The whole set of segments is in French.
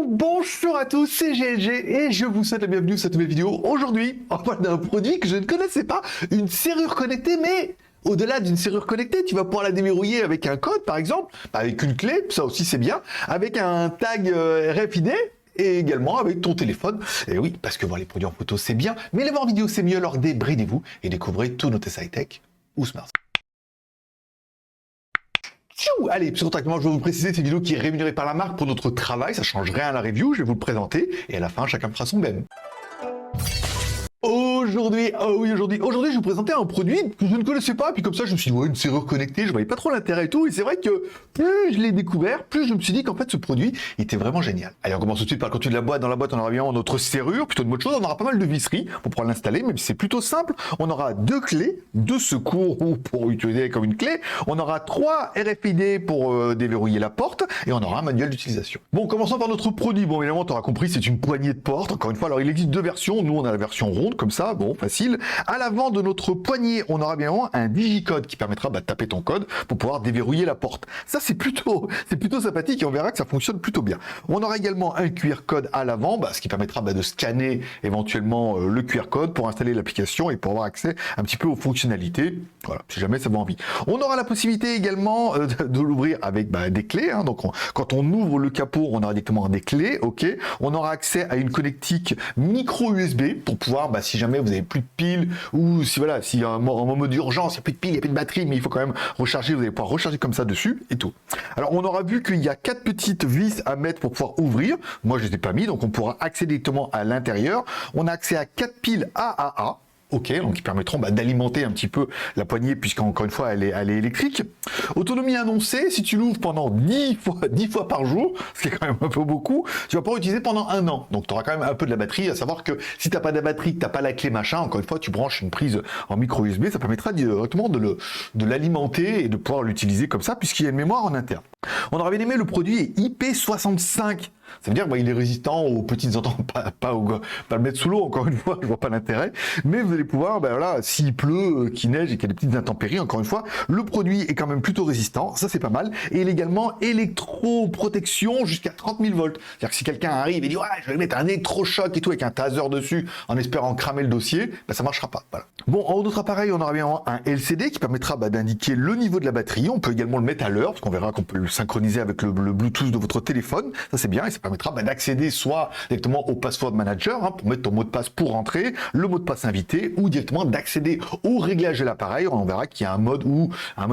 Bonjour à tous, c'est GLG et je vous souhaite la bienvenue sur cette nouvelle vidéo. Aujourd'hui, on parle d'un produit que je ne connaissais pas, une serrure connectée, mais au-delà d'une serrure connectée, tu vas pouvoir la déverrouiller avec un code par exemple, avec une clé, ça aussi c'est bien, avec un tag RFID, et également avec ton téléphone. Et oui, parce que voir les produits en photo c'est bien, mais les voir en vidéo c'est mieux, alors débridez-vous et découvrez tous nos tests high-tech ou smart. Allez, plus concrètement, je vais vous préciser, c'est une vidéo qui est rémunérée par la marque pour notre travail, ça change rien à la review, je vais vous le présenter, et à la fin, chacun fera son même. Aujourd'hui, aujourd'hui, je vais vous présenter un produit que je ne connaissais pas, puis comme ça, je me suis dit, ouais, une serrure connectée, je voyais pas trop l'intérêt et tout, et c'est vrai que plus je l'ai découvert, plus je me suis dit qu'en fait, ce produit était vraiment génial. Allez, on commence tout de suite par le contenu de la boîte. Dans la boîte, on aura bien notre serrure, plutôt de bonnes choses, on aura pas mal de visseries pour pouvoir l'installer, même si c'est plutôt simple. On aura deux clés, deux secours ou pour utiliser comme une clé. On aura 3 RFID pour déverrouiller la porte, et on aura un manuel d'utilisation. Bon, commençons par notre produit. Bon, évidemment, tu auras compris, c'est une poignée de porte. Encore une fois, alors il existe deux versions. Nous, on a la version ronde, comme ça, bon, facile. À l'avant de notre poignée, on aura bien un digicode qui permettra de taper ton code pour pouvoir déverrouiller la porte. Ça, c'est plutôt sympathique et on verra que ça fonctionne plutôt bien. On aura également un QR code à l'avant, ce qui permettra de scanner éventuellement le QR code pour installer l'application et pour avoir accès un petit peu aux fonctionnalités. Voilà, si jamais ça vous envie. On aura la possibilité également de l'ouvrir avec des clés. Hein. Donc, quand on ouvre le capot, on aura directement des clés. Ok. On aura accès à une connectique micro USB pour pouvoir, si jamais vous avez plus de piles ou si voilà, si en mode d'urgence, il n'y a plus de piles, il n'y a plus de batterie, mais il faut quand même recharger, vous allez pouvoir recharger comme ça dessus et tout. Alors, on aura vu qu'il y a 4 petites vis à mettre pour pouvoir ouvrir. Moi, je ne les ai pas mis, donc on pourra accéder directement à l'intérieur. On a accès à 4 piles AAA. Ok, donc qui permettront d'alimenter un petit peu la poignée, puisqu'encore une fois, elle est électrique. Autonomie annoncée, si tu l'ouvres pendant 10 fois par jour, ce qui est quand même un peu beaucoup, tu vas pouvoir utiliser pendant 1 an. Donc tu auras quand même un peu de la batterie, à savoir que si tu n'as pas de batterie, que tu n'as pas la clé machin, encore une fois, tu branches une prise en micro USB, ça permettra directement de l'alimenter et de pouvoir l'utiliser comme ça, puisqu'il y a une mémoire en interne. On aurait bien aimé, le produit est IP65. Ça veut dire qu'il est résistant aux petites ententes, pas le mettre sous l'eau, encore une fois, je vois pas l'intérêt. Mais vous allez pouvoir, voilà, s'il pleut, qu'il neige et qu'il y a des petites intempéries, encore une fois, le produit est quand même plutôt résistant, ça c'est pas mal. Et il est également électroprotection jusqu'à 30 000 volts. C'est-à-dire que si quelqu'un arrive et dit, ouais, je vais mettre un électrochoc et tout avec un taser dessus en espérant cramer le dossier, ça marchera pas. Voilà. Bon, en haut de notre appareil, on aura bien un LCD qui permettra d'indiquer le niveau de la batterie. On peut également le mettre à l'heure, parce qu'on verra qu'on peut le synchroniser avec le Bluetooth de votre téléphone. Ça c'est bien. Et ça permettra d'accéder soit directement au password manager pour mettre ton mot de passe pour rentrer, le mot de passe invité, ou directement d'accéder au réglage de l'appareil. On verra qu'il y a un mode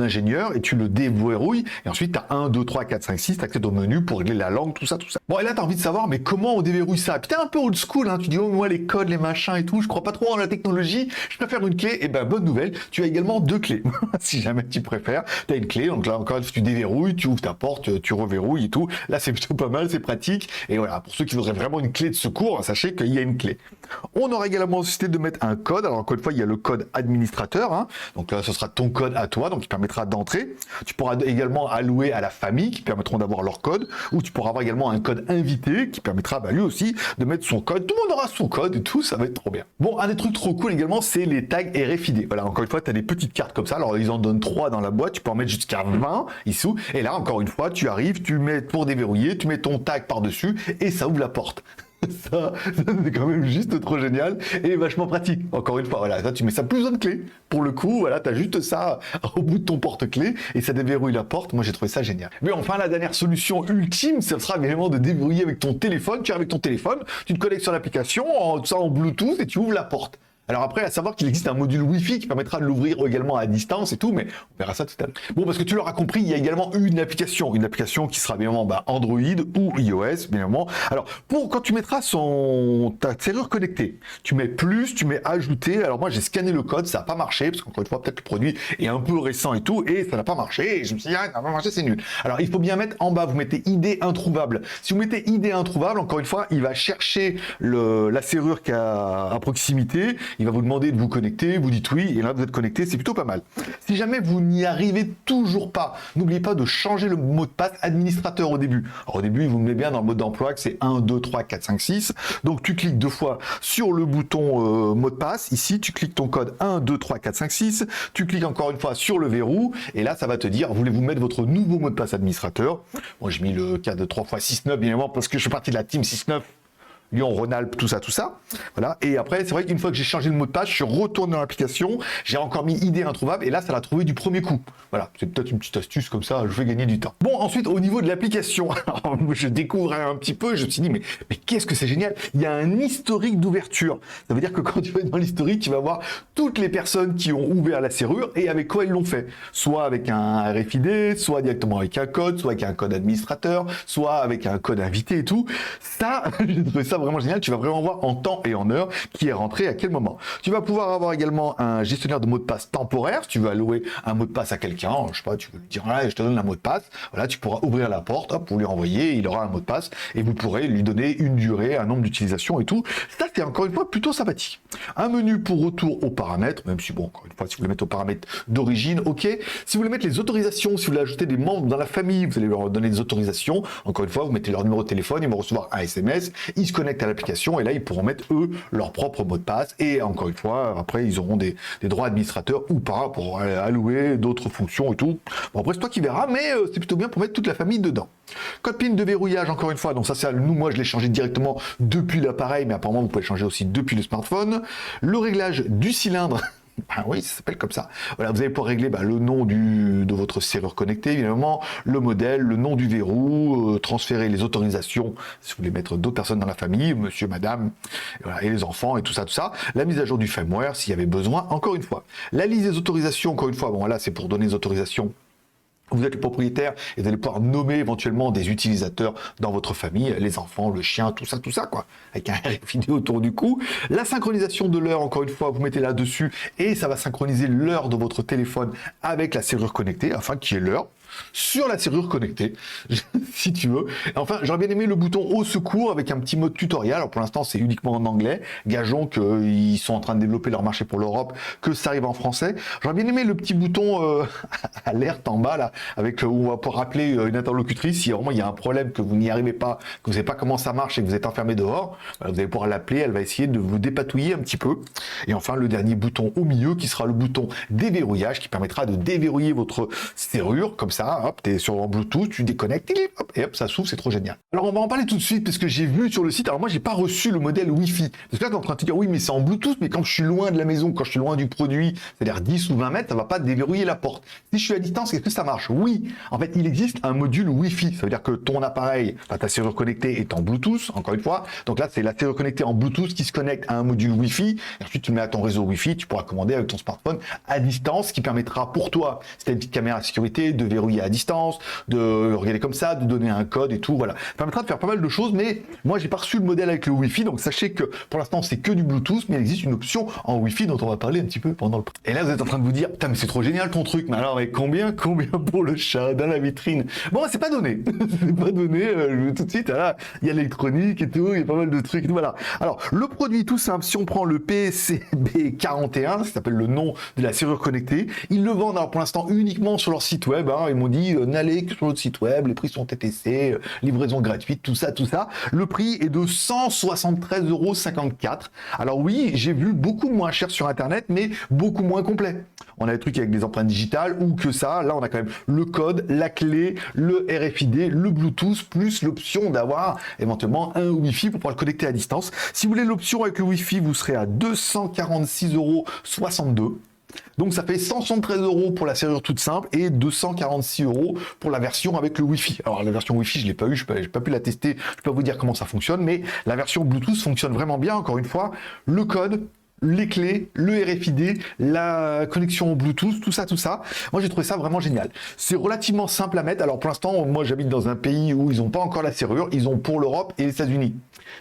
ingénieur et tu le déverrouilles et ensuite tu as 1, 2, 3, 4, 5, 6, tu accèdes au menu pour régler la langue, tout ça. Bon, et là tu as envie de savoir mais comment on déverrouille ça. Puis t'es un peu old school, tu dis moi les codes, les machins et tout, je crois pas trop en la technologie, je préfère une clé. Et bonne nouvelle, tu as également 2 clés. Si jamais tu préfères, tu as une clé, donc là encore tu déverrouilles, tu ouvres ta porte, tu reverrouilles et tout. Là c'est plutôt pas mal, c'est pratique. Et voilà, pour ceux qui voudraient vraiment une clé de secours, sachez qu'il y a une clé. On aura également nécessité de mettre un code. Alors encore une fois, il y a le code administrateur. Donc là, ce sera ton code à toi, donc qui permettra d'entrer. Tu pourras également allouer à la famille, qui permettront d'avoir leur code. Ou tu pourras avoir également un code invité, qui permettra lui aussi de mettre son code. Tout le monde aura son code et tout, ça va être trop bien. Bon, un des trucs trop cool également, c'est les tags RFID. Voilà, encore une fois, tu as des petites cartes comme ça. Alors ils en donnent 3 dans la boîte. Tu peux en mettre jusqu'à 20 ici. Et là, encore une fois, tu arrives, tu mets pour déverrouiller, tu mets ton tag par-dessus et ça ouvre la porte. Ça c'est quand même juste trop génial et vachement pratique. Encore une fois, voilà, ça, tu mets ça plus besoin de clé. Pour le coup, voilà, t'as juste ça au bout de ton porte-clés et ça déverrouille la porte. Moi, j'ai trouvé ça génial. Mais enfin, la dernière solution ultime, ça sera évidemment de déverrouiller avec ton téléphone. Tu es avec ton téléphone, tu te connectes sur l'application, en Bluetooth et tu ouvres la porte. Alors après, à savoir qu'il existe un module Wi-Fi qui permettra de l'ouvrir également à distance et tout, mais on verra ça tout à l'heure. Bon, parce que tu l'auras compris, il y a également une application qui sera bien évidemment Android ou iOS, bien évidemment. Alors, quand tu mettras ta serrure connectée, tu mets plus, tu mets ajouter. Alors moi, j'ai scanné le code, ça n'a pas marché, parce qu'encore une fois, peut-être le produit est un peu récent et tout, et ça n'a pas marché, et je me suis dit, ça n'a pas marché, c'est nul. Alors, il faut bien mettre en bas, vous mettez ID introuvable. Si vous mettez ID introuvable, encore une fois, il va chercher la serrure qui est à proximité, il va vous demander de vous connecter, vous dites oui, et là vous êtes connecté, c'est plutôt pas mal. Si jamais vous n'y arrivez toujours pas, n'oubliez pas de changer le mot de passe administrateur au début. Alors au début, vous me mettez bien dans le mode d'emploi que c'est 1, 2, 3, 4, 5, 6. Donc tu cliques 2 fois sur le bouton mot de passe. Ici, tu cliques ton code 1, 2, 3, 4, 5, 6. Tu cliques encore une fois sur le verrou, et là ça va te dire, voulez-vous mettre votre nouveau mot de passe administrateur? Moi j'ai mis le cas de 3 x 6, 9, bien évidemment, parce que je suis parti de la team 6-9. Lyon, Rhône-Alpes, tout ça. Voilà. Et après, c'est vrai qu'une fois que j'ai changé le mot de passe, je suis retourné dans l'application, j'ai encore mis ID introuvable, et là, ça l'a trouvé du premier coup. Voilà. C'est peut-être une petite astuce comme ça, je vais gagner du temps. Bon, ensuite, au niveau de l'application, je découvrais un petit peu, je me suis dit, mais qu'est-ce que c'est génial. Il y a un historique d'ouverture. Ça veut dire que quand tu vas dans l'historique, tu vas voir toutes les personnes qui ont ouvert la serrure et avec quoi ils l'ont fait. Soit avec un RFID, soit directement avec un code, soit avec un code administrateur, soit avec un code invité et tout. Ça, j'ai trouvé ça vraiment génial, tu vas vraiment voir en temps et en heure qui est rentré à quel moment. Tu vas pouvoir avoir également un gestionnaire de mots de passe temporaire, si tu veux allouer un mot de passe à quelqu'un, je sais pas, tu veux lui dire, ah, je te donne un mot de passe, voilà, tu pourras ouvrir la porte, hop, vous lui envoyer, il aura un mot de passe, et vous pourrez lui donner une durée, un nombre d'utilisation et tout. Ça, c'est encore une fois plutôt sympathique. Un menu pour retour aux paramètres, même si bon, encore une fois, si vous voulez mettre aux paramètres d'origine, ok. Si vous voulez mettre les autorisations, si vous voulez ajouter des membres dans la famille, vous allez leur donner des autorisations, encore une fois, vous mettez leur numéro de téléphone, ils vont recevoir un SMS, ils se connectent à l'application et là ils pourront mettre eux leur propre mot de passe et encore une fois après ils auront des droits administrateurs ou pas pour allouer d'autres fonctions et tout. Bon après c'est toi qui verras, mais c'est plutôt bien pour mettre toute la famille dedans. Code PIN de verrouillage encore une fois, donc ça c'est moi je l'ai changé directement depuis l'appareil, mais apparemment vous pouvez le changer aussi depuis le smartphone. Le réglage du cylindre. Ben oui, ça s'appelle comme ça. Voilà, vous allez pouvoir régler le nom de votre serrure connectée, évidemment, le modèle, le nom du verrou, transférer les autorisations, si vous voulez mettre d'autres personnes dans la famille, monsieur, madame, et, voilà, et les enfants, et tout ça, La mise à jour du firmware, s'il y avait besoin, encore une fois. La liste des autorisations, encore une fois, bon là, c'est pour donner des autorisations. Vous êtes le propriétaire et vous allez pouvoir nommer éventuellement des utilisateurs dans votre famille, les enfants, le chien, tout ça, quoi, avec un RFID autour du cou. La synchronisation de l'heure, encore une fois, vous mettez là-dessus et ça va synchroniser l'heure de votre téléphone avec la serrure connectée, afin qu'il y ait l'heure sur la serrure connectée, si tu veux. Enfin, j'aurais bien aimé le bouton au secours avec un petit mode tutoriel. Alors pour l'instant, c'est uniquement en anglais. Gageons qu'ils sont en train de développer leur marché pour l'Europe, que ça arrive en français. J'aurais bien aimé le petit bouton alerte en bas, là, avec où on va pouvoir appeler une interlocutrice si vraiment il y a un problème, que vous n'y arrivez pas, que vous ne savez pas comment ça marche et que vous êtes enfermé dehors. Vous allez pouvoir l'appeler, elle va essayer de vous dépatouiller un petit peu. Et enfin, le dernier bouton au milieu qui sera le bouton déverrouillage qui permettra de déverrouiller votre serrure, comme ça. Hop, t'es sur Bluetooth, tu déconnectes, hop, et hop, ça s'ouvre, c'est trop génial. Alors on va en parler tout de suite, parce que j'ai vu sur le site, alors moi j'ai pas reçu le modèle Wi-Fi, parce que là t'es en train de te dire, oui mais c'est en Bluetooth, mais quand je suis loin de la maison, quand je suis loin du produit, c'est-à-dire 10 ou 20 mètres, ça va pas déverrouiller la porte. Si je suis à distance, est-ce que ça marche? Oui, en fait il existe un module Wi-Fi, ça veut dire que ton appareil, ta serrure connectée est en Bluetooth, encore une fois, donc là c'est la serrure connectée en Bluetooth qui se connecte à un module Wi-Fi, et ensuite tu le mets à ton réseau Wi-Fi, tu pourras commander avec ton smartphone à distance, ce qui permettra pour toi, si tu as une petite caméra de sécurité, de verrouiller à distance, de regarder comme ça, de donner un code et tout, voilà. Ça permettra de faire pas mal de choses, mais moi j'ai pas reçu le modèle avec le Wi-Fi, donc sachez que pour l'instant c'est que du Bluetooth, mais il existe une option en Wi-Fi dont on va parler un petit peu pendant le... Et là vous êtes en train de vous dire, putain mais c'est trop génial ton truc, mais alors mais combien pour le chat dans la vitrine? Bon c'est pas donné, c'est pas donné, tout de suite, là, il y a l'électronique et tout, il y a pas mal de trucs et tout, voilà. Alors le produit tout simple, si on prend le PCB41, ça s'appelle le nom de la serrure connectée, ils le vendent alors pour l'instant uniquement sur leur site web, hein, ils m'ont dit n'allez que sur notre site web, les prix sont TTC, livraison gratuite, tout ça. Le prix est de 173,54 €. Alors oui, j'ai vu beaucoup moins cher sur internet, mais beaucoup moins complet. On a des trucs avec des empreintes digitales ou que ça. Là, on a quand même le code, la clé, le RFID, le Bluetooth, plus l'option d'avoir éventuellement un Wi-Fi pour pouvoir le connecter à distance. Si vous voulez l'option avec le Wi-Fi, vous serez à 246,62 €. Donc ça fait 173 € pour la serrure toute simple et 246 € pour la version avec le Wi-Fi. Alors la version Wi-Fi, je l'ai pas eu, je n'ai pas pu la tester, je peux pas vous dire comment ça fonctionne, mais la version Bluetooth fonctionne vraiment bien. Encore une fois, le code, les clés, le RFID, la connexion au Bluetooth, tout ça. Moi, j'ai trouvé ça vraiment génial. C'est relativement simple à mettre. Alors, pour l'instant, moi, j'habite dans un pays où ils n'ont pas encore la serrure. Ils ont pour l'Europe et les États-Unis.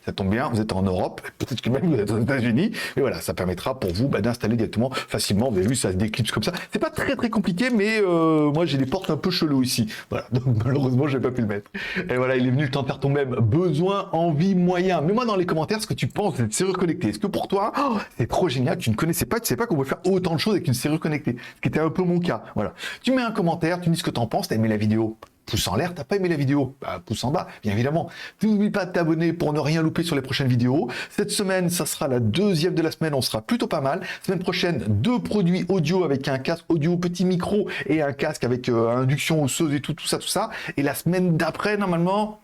Ça tombe bien, vous êtes en Europe, peut-être que même vous êtes aux États-Unis. Et voilà, ça permettra pour vous d'installer directement facilement. Vous avez vu, ça se déclipse comme ça. C'est pas très compliqué, mais moi, j'ai des portes un peu cheloues ici. Voilà, donc malheureusement, j'ai pas pu le mettre. Et voilà, il est venu le temps de faire ton même besoin, envie, moyen. Mets-moi dans les commentaires ce que tu penses de cette serrure connectée. Est-ce que pour toi, c'est c'était trop génial, tu ne connaissais pas, tu sais pas qu'on pouvait faire autant de choses avec une serrure connectée, ce qui était un peu mon cas. Voilà. Tu mets un commentaire, tu me dis ce que t'en penses, t'as aimé la vidéo. Pouce en l'air, t'as pas aimé la vidéo, bah, pouce en bas, bien évidemment. N'oublie pas de t'abonner pour ne rien louper sur les prochaines vidéos. Cette semaine, ça sera la deuxième de la semaine, on sera plutôt pas mal. Semaine prochaine, 2 produits audio avec un casque audio, petit micro et un casque avec induction osseuse et tout ça. Et la semaine d'après, normalement,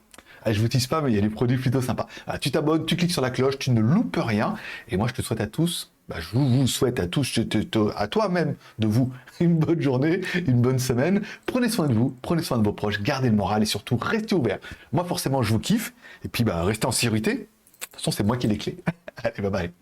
je vous tease pas, mais il y a des produits plutôt sympas. Tu t'abonnes, tu cliques sur la cloche, tu ne loupes rien. Et moi, je te souhaite à tous, je vous souhaite à tous, à toi-même, de vous, une bonne journée, une bonne semaine. Prenez soin de vous, prenez soin de vos proches, gardez le moral et surtout, restez ouverts. Moi, forcément, je vous kiffe. Et puis, restez en sécurité. De toute façon, c'est moi qui ai les clés. Allez, bye bye.